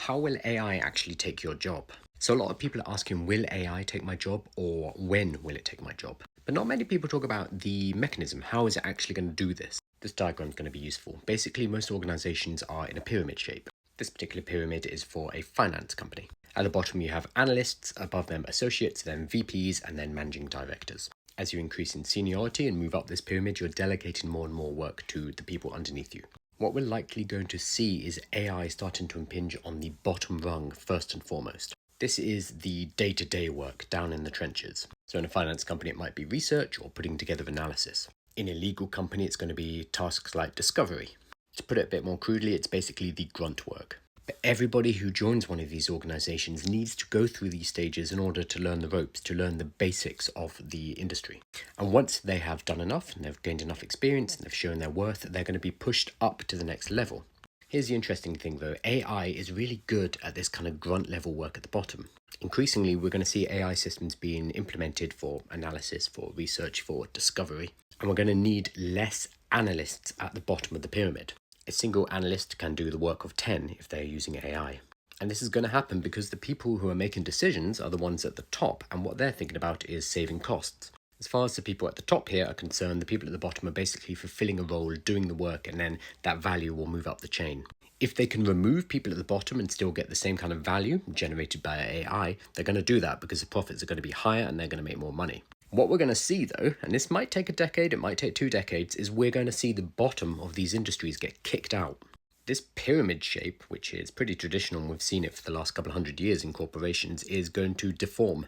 how will AI actually take your job? So a lot of people are asking, will AI take my job or when will it take my job? But not many people talk about the mechanism. How is it actually going to do this? This diagram is going to be useful. Basically, most organizations are in a pyramid shape. This particular pyramid is for a finance company. At the bottom, you have analysts, above them associates, then VPs, and then managing directors. As you increase in seniority and move up this pyramid, you're delegating more and more work to the people underneath you. What we're likely going to see is AI starting to impinge on the bottom rung first and foremost. This is the day-to-day work down in the trenches. So in a finance company, it might be research or putting together analysis. In a legal company, it's going to be tasks like discovery. To put it a bit more crudely, it's basically the grunt work. But everybody who joins one of these organizations needs to go through these stages in order to learn the ropes, to learn the basics of the industry. And once they have done enough, and they've gained enough experience, and they've shown their worth, they're going to be pushed up to the next level. Here's the interesting thing though, AI is really good at this kind of grunt level work at the bottom. Increasingly, we're going to see AI systems being implemented for analysis, for research, for discovery, and we're going to need less analysts at the bottom of the pyramid. A single analyst can do the work of 10 if they're using AI. And this is going to happen because the people who are making decisions are the ones at the top, and what they're thinking about is saving costs. As far as the people at the top here are concerned, the people at the bottom are basically fulfilling a role, doing the work, and then that value will move up the chain. If they can remove people at the bottom and still get the same kind of value generated by AI, they're going to do that because the profits are going to be higher and they're going to make more money. What we're going to see though, and this might take a decade, it might take 2 decades, is we're going to see the bottom of these industries get kicked out. This pyramid shape, which is pretty traditional and we've seen it for the last couple of 100 years in corporations, is going to deform.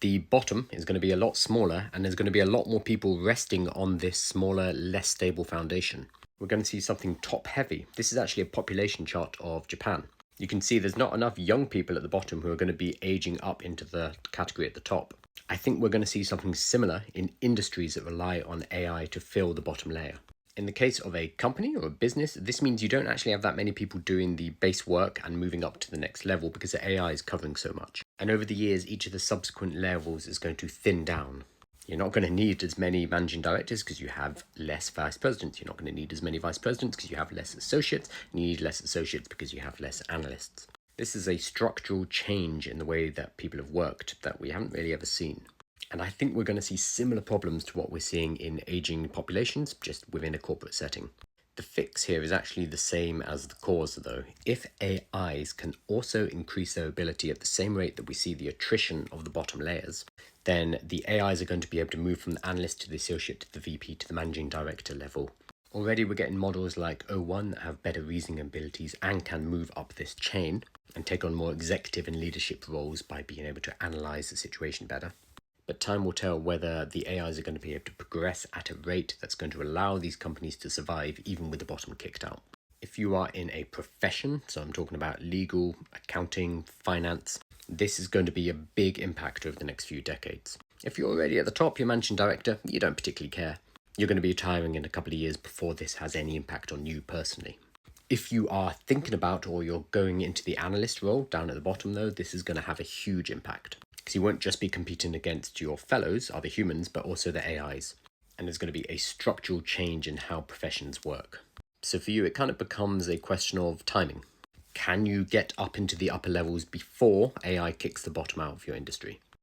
The bottom is going to be a lot smaller and there's going to be a lot more people resting on this smaller, less stable foundation. We're going to see something top heavy. This is actually a population chart of Japan. You can see there's not enough young people at the bottom who are going to be aging up into the category at the top. I think we're going to see something similar in industries that rely on AI to fill the bottom layer. In the case of a company or a business, this means you don't actually have that many people doing the base work and moving up to the next level because the AI is covering so much. And over the years, each of the subsequent levels is going to thin down. You're not going to need as many managing directors because you have less vice presidents. You're not going to need as many vice presidents because you have less associates. You need less associates because you have less analysts. This is a structural change in the way that people have worked that we haven't really ever seen. And I think we're going to see similar problems to what we're seeing in aging populations, just within a corporate setting. The fix here is actually the same as the cause though. If AIs can also increase their ability at the same rate that we see the attrition of the bottom layers, then the AIs are going to be able to move from the analyst to the associate to the VP to the managing director level. Already we're getting models like O1 that have better reasoning abilities and can move up this chain and take on more executive and leadership roles by being able to analyze the situation better. But time will tell whether the AIs are going to be able to progress at a rate that's going to allow these companies to survive even with the bottom kicked out. If you are in a profession, so I'm talking about legal, accounting, finance, this is going to be a big impact over the next few decades. If you're already at the top, you're managing director, you don't particularly care. You're going to be retiring in a couple of years before this has any impact on you personally. If you are thinking about or you're going into the analyst role down at the bottom though, this is going to have a huge impact. Because you won't just be competing against your fellows, other humans, but also the AIs. And there's going to be a structural change in how professions work. So for you, it kind of becomes a question of timing. Can you get up into the upper levels before AI kicks the bottom out of your industry?